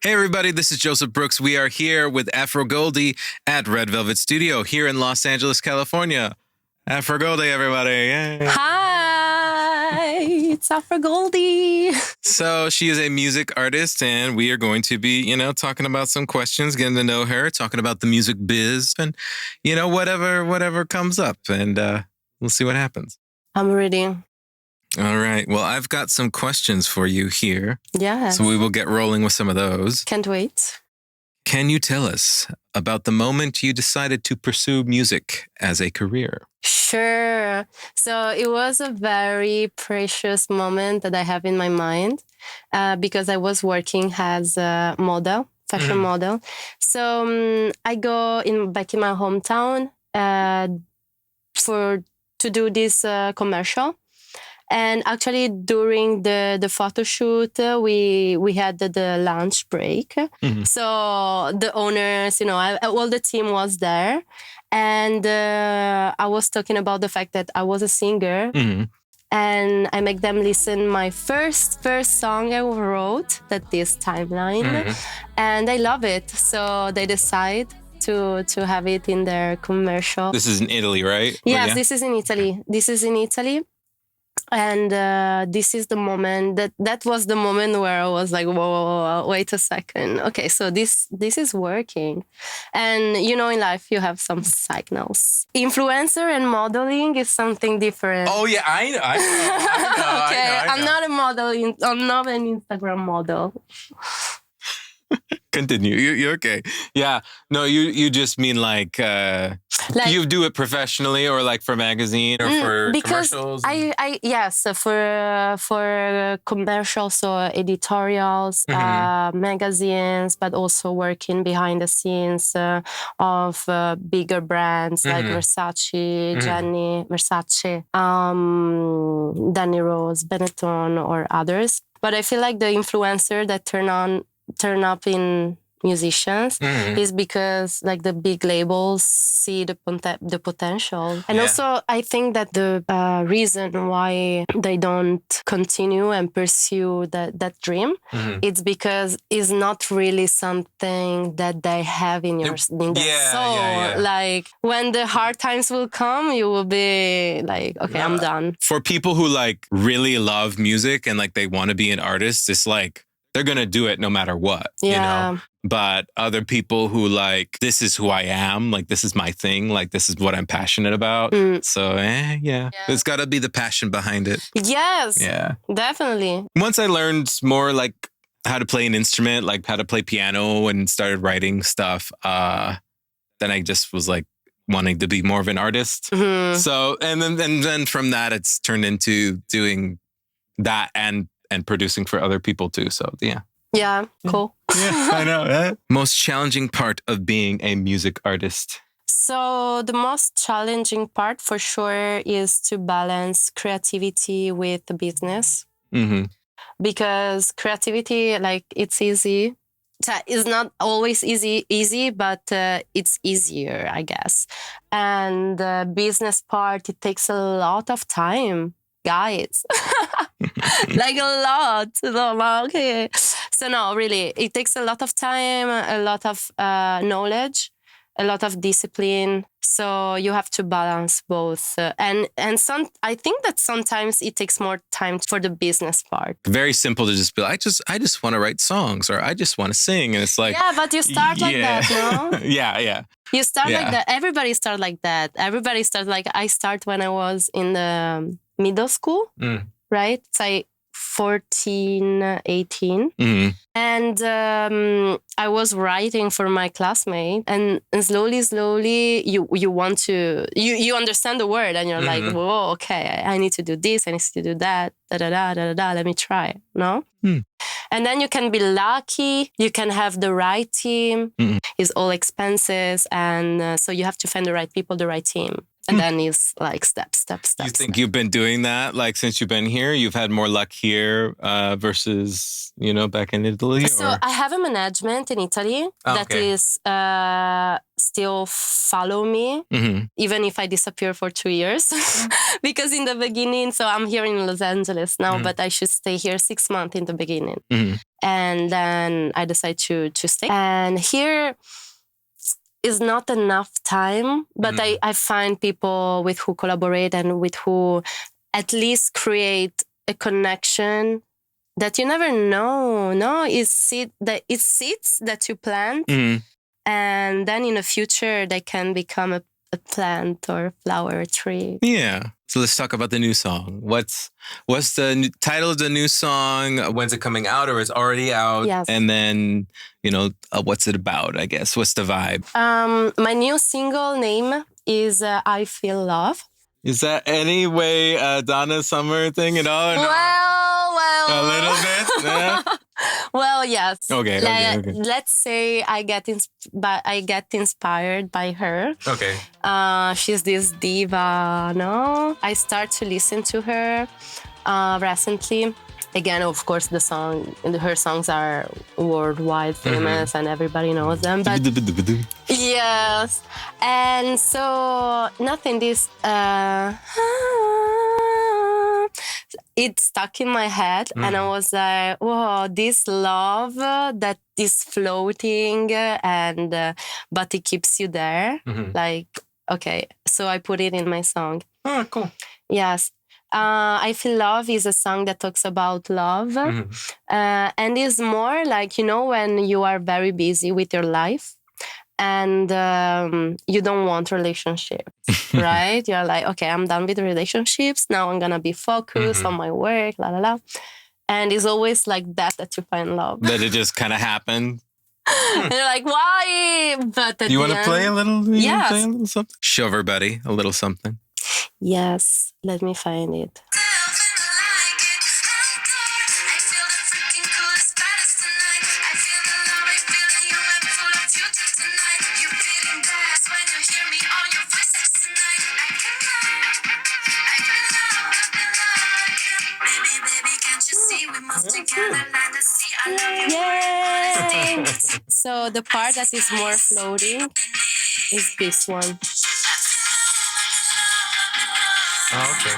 Hey everybody, this is Joseph Brooks. We are here with Afrogoldie at Red Velvet Studio here in Los Angeles, California. Afrogoldie, everybody. Yay. Hi, it's Afrogoldie. So she is a music artist, and we are going to be, talking about some questions, getting to know her, talking about the music biz, and whatever comes up, and we'll see what happens. I'm ready. All right. Well, I've got some questions for you here. Yeah. So we will get rolling with some of those. Can't wait. Can you tell us about the moment you decided to pursue music as a career? Sure. So it was a very precious moment that I have in my mind because I was working as a model, fashion model. So I go back in my hometown to do this commercial. And actually, during the photo shoot, we had the lunch break. Mm-hmm. So the owners, all the team was there. And I was talking about the fact that I was a singer. Mm-hmm. And I make them listen my first song I wrote, that this timeline. Mm-hmm. And they love it. So they decide to have it in their commercial. This is in Italy, right? Yes, yeah? This is in Italy. And this is the moment that was the moment where I was like, whoa, wait a second. Okay, so this is working. And in life you have some signals. Influencer and modeling is something different. Oh yeah, I know. Okay, I know. I'm not a model. I'm not an Instagram model. Continue. You're okay. Yeah. No, you just mean like you do it professionally or like for magazine or for commercials? Yes, for commercials, so editorials, magazines, but also working behind the scenes of bigger brands like Versace, Versace, Danny Rose, Benetton, or others. But I feel like the influencer that turn up in musicians is because like the big labels see the potential. And also I think that the reason why they don't continue and pursue that dream, it's because it's not really something that they have in their soul. Yeah. Like when the hard times will come, you will be like, okay, I'm done. For people who like really love music and like they want to be an artist, it's like they're going to do it no matter what, But other people who like, this is who I am, like this is my thing, like this is what I'm passionate about. So, There's got to be the passion behind it. Yes. Yeah. Definitely. Once I learned more like how to play an instrument, like how to play piano and started writing stuff, then I just was like wanting to be more of an artist. Mm-hmm. So, and then from that, it's turned into doing that and producing for other people too. So yeah, cool. Yeah, I know. Most challenging part of being a music artist? So the most challenging part for sure is to balance creativity with the business. Mm-hmm. Because creativity, like it's easy. It's not always easy, but it's easier, I guess. And the business part, it takes a lot of time. Guys, like a lot. Okay. So no, really, it takes a lot of time, a lot of knowledge, a lot of discipline. So you have to balance both. And I think that sometimes it takes more time for the business part. Very simple to just be like, I just want to write songs or I just want to sing. And it's like... Yeah, but you start like that, no? Yeah. You start like that. Everybody starts like that. Everybody starts like... I start when I was in the middle school, right? It's like 14, 18. Mm-hmm. And I was writing for my classmate, and slowly you want to, you understand the word, and you're like, whoa, okay, I need to do this, I need to do that, let me try, no? And then you can be lucky, you can have the right team, it's all expenses, and so you have to find the right people, the right team. And then it's like step. You think you've been doing that like since you've been here? You've had more luck here versus, back in Italy? So I have a management in Italy that is still follow me, even if I disappear for 2 years. Because in the beginning, so I'm here in Los Angeles now, but I should stay here 6 months in the beginning. And then I decide to stay. And here is not enough time, but I find people with who collaborate and with who at least create a connection that you never know. No, it's seeds that you plant, and then in the future they can become a plant or a flower tree. Yeah. So let's talk about the new song. What's the title of the new song? When's it coming out, or it's already out? Yes. And then, what's it about, I guess? What's the vibe? My new single name is I Feel Love. Is that any way Donna Summer thing at all? Well. A little bit? Yeah. Well, yes. Okay. Let's say I get inspired by her. Okay. She's this diva, no? I start to listen to her recently. Again, of course, her songs are worldwide famous and everybody knows them. But yes, and so nothing. It stuck in my head, and I was like, "Whoa, this love that is floating, but it keeps you there." Like, okay, so I put it in my song. Oh, cool. Yes. I Feel Love is a song that talks about love, and is more like, when you are very busy with your life and you don't want relationships, right? You're like, okay, I'm done with the relationships. Now I'm going to be focused on my work, la, la, la. And it's always like that you find love. That it just kind of happened. And you're like, why? But you want to play a little? Yes. Play a little something? Show everybody a little something. Yes, let me find it. Yay! So the part that is more floating is this one. Oh, okay.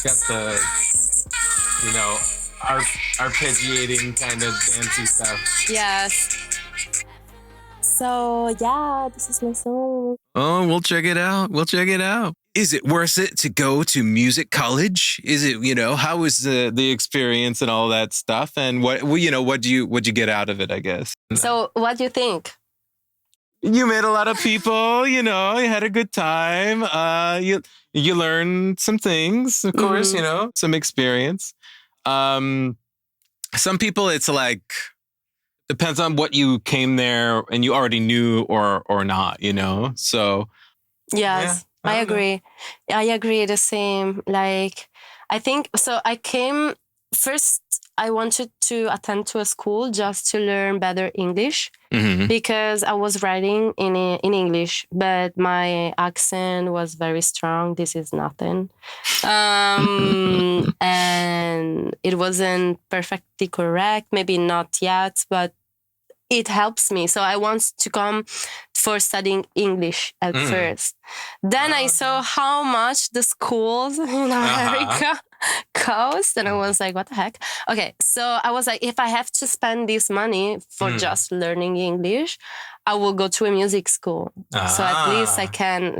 Got the, arpeggiating kind of dancey stuff. Yes. So, yeah, this is my song. Oh, we'll check it out. Is it worth it to go to music college? Is it, how was the experience and all that stuff? And what'd you get out of it, I guess? So what do you think? You met a lot of people, you had a good time. You learned some things, of course, some experience. Some people, it's like, depends on what you came there and you already knew or not, so. Yes, yeah, I agree. I agree the same. Like, I think, so I came, first I wanted to attend to a school just to learn better English because I was writing in English, but my accent was very strong. This is nothing. And it wasn't perfectly correct, maybe not yet, but it helps me. So I want to come for studying English at first. Then I saw how much the schools in America cost, and I was like, what the heck? Okay, so I was like, if I have to spend this money for just learning English, I will go to a music school. So at least I can,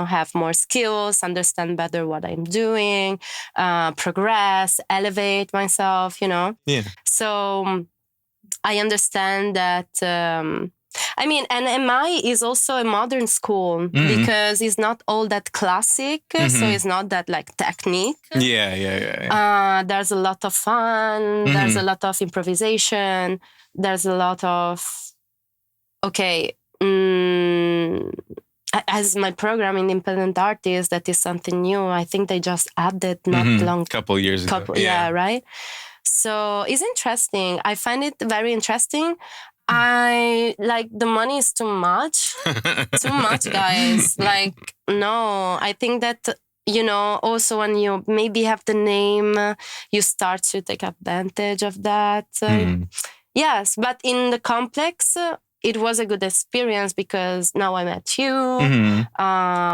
have more skills, understand better what I'm doing, progress, elevate myself, Yeah. So I understand that, and MI is also a modern school because it's not all that classic. So it's not that technique. Yeah. There's a lot of fun. There's a lot of improvisation. There's a lot of, as my program Independent Artist, that is something new. I think they just added not long. Couple years ago. Yeah, right? So it's interesting. I find it very interesting. I like the money is too much. Too much, guys. Like, no, I think that, also when you maybe have the name, you start to take advantage of that. Yes, but in the complex, it was a good experience because now I met you.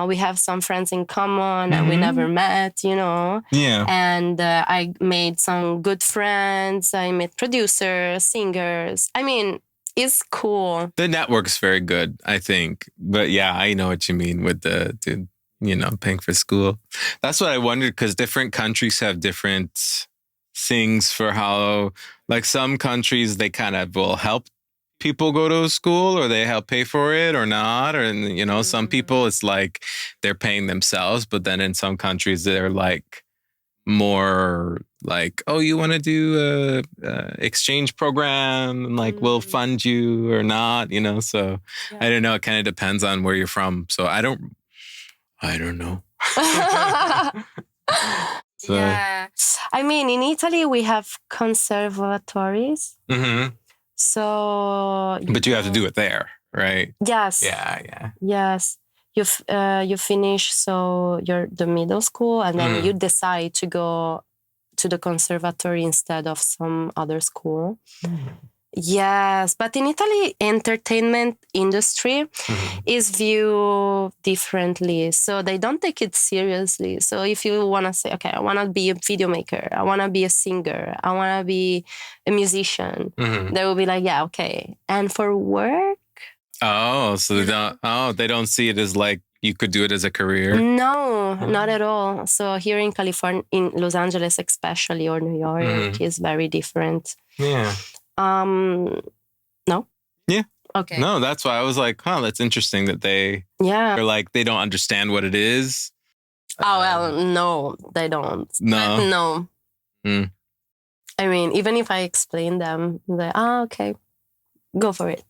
We have some friends in common and we never met, Yeah. And I made some good friends. I met producers, singers. I mean, it's cool. The network's very good, I think. But yeah, I know what you mean with the paying for school. That's what I wondered, because different countries have different things for how, like some countries, they kind of will help people go to school, or they help pay for it or not. Or, some people, it's like they're paying themselves. But then in some countries, they're like more like, oh, you want to do a exchange program, and like we'll fund you or not, so I don't know, it kind of depends on where you're from. So I don't know. So, yeah, I mean, in Italy we have conservatories. So but you have to do it there, right? Yes. Yeah. Yes. You finish the middle school, and then you decide to go to the conservatory instead of some other school. Yes, but in Italy, entertainment industry is viewed differently. So they don't take it seriously. So if you want to say, okay, I want to be a video maker, I want to be a singer, I want to be a musician, they will be like, yeah, okay. And for work? Oh, so they don't see it as like you could do it as a career? No, not at all. So here in California, in Los Angeles especially, or New York, is very different. Yeah. No? Yeah. Okay. No, that's why I was like, that's interesting that they're like, they don't understand what it is. Oh, well, no, they don't. No. No. I mean, even if I explain them, they're like, okay, go for it.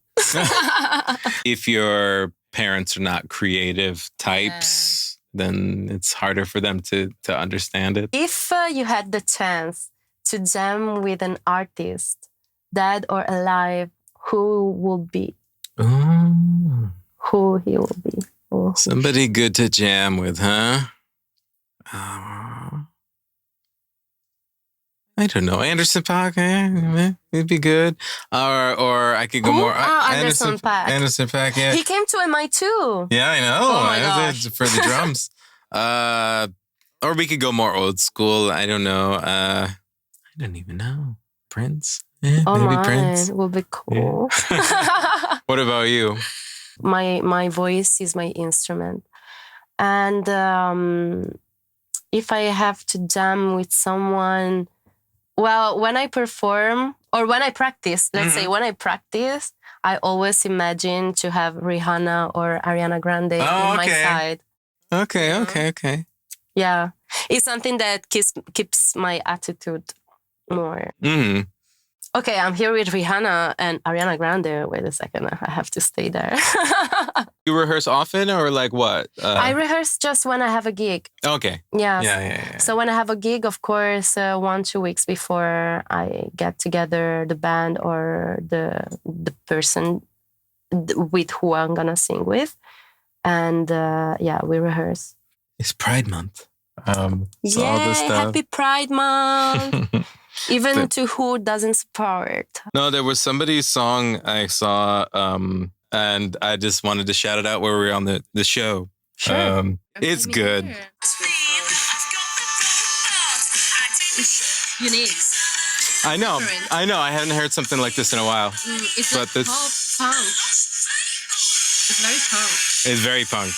If your parents are not creative types, then it's harder for them to understand it. If you had the chance to jam with an artist, dead or alive, who would be? Who he will be? Somebody good to jam with, huh? I don't know. Anderson .Paak, it'd be good. Or I could go more. Anderson .Paak. Anderson .Paak, yeah. He came to MI too. Yeah, I know. Oh my gosh. For the drums. Or we could go more old school. I don't know. I don't even know. Prince? Yeah, maybe Prince. It will be cool. Yeah. What about you? My voice is my instrument. And if I have to jam with someone, well, when I perform or when I practice, let's say when I practice, I always imagine to have Rihanna or Ariana Grande in my side. Okay. Yeah. It's something that keeps my attitude more. Okay, I'm here with Rihanna and Ariana Grande. Wait a second, I have to stay there. You rehearse often, or like what? I rehearse just when I have a gig. Okay. Yes. Yeah. So when I have a gig, of course, 1-2 weeks before, I get together the band or the person with who I'm gonna sing with, and we rehearse. It's Pride Month. All this stuff. Happy Pride Month! Even to who doesn't support. No, there was somebody's song I saw, and I just wanted to shout it out where we were on the show. Sure. It's good. Unique. I know. I hadn't heard something like this in a while. It's pop punk. It's very punk. It's very punk.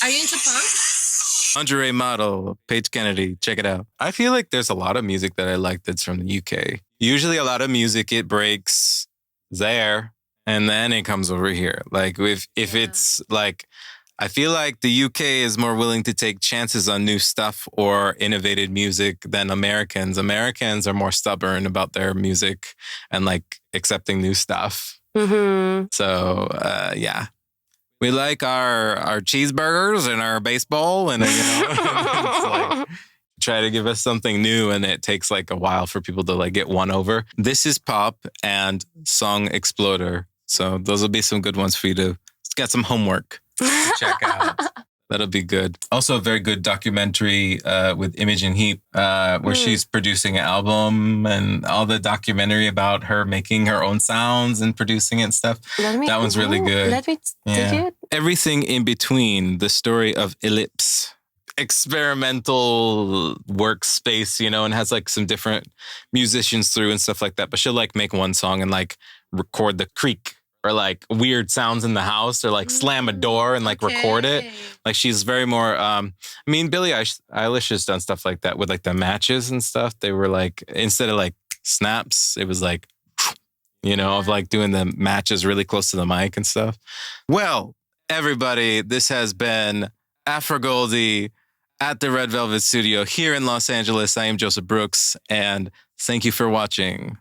Are you into punk? Lingerie model, Paige Kennedy. Check it out. I feel like there's a lot of music that I like that's from the UK. Usually a lot of music, it breaks there and then it comes over here. Like if it's like, I feel like the UK is more willing to take chances on new stuff or innovative music than Americans. Americans are more stubborn about their music and like accepting new stuff. So, yeah. We like our cheeseburgers and our baseball, and it's like try to give us something new, and it takes like a while for people to like get won over. This is Pop and Song Exploder. So those will be some good ones for you to get some homework to check out. That'll be good. Also, a very good documentary with Imogen Heap, where she's producing an album and all the documentary about her making her own sounds and producing it and stuff. That one's really good. Let me take it. Everything in between, the story of Ellipse. Experimental workspace, you know, and has like some different musicians through and stuff like that. But she'll like make one song and like record the creak or like weird sounds in the house or like slam a door and like record it. Like she's very more, I mean, Billie Eilish has done stuff like that with like the matches and stuff. They were like, instead of like snaps, it was like, you know, of like doing the matches really close to the mic and stuff. Well, everybody, this has been Afrogoldie at the Red Velvet Studio here in Los Angeles. I am Joseph Brooks, and thank you for watching.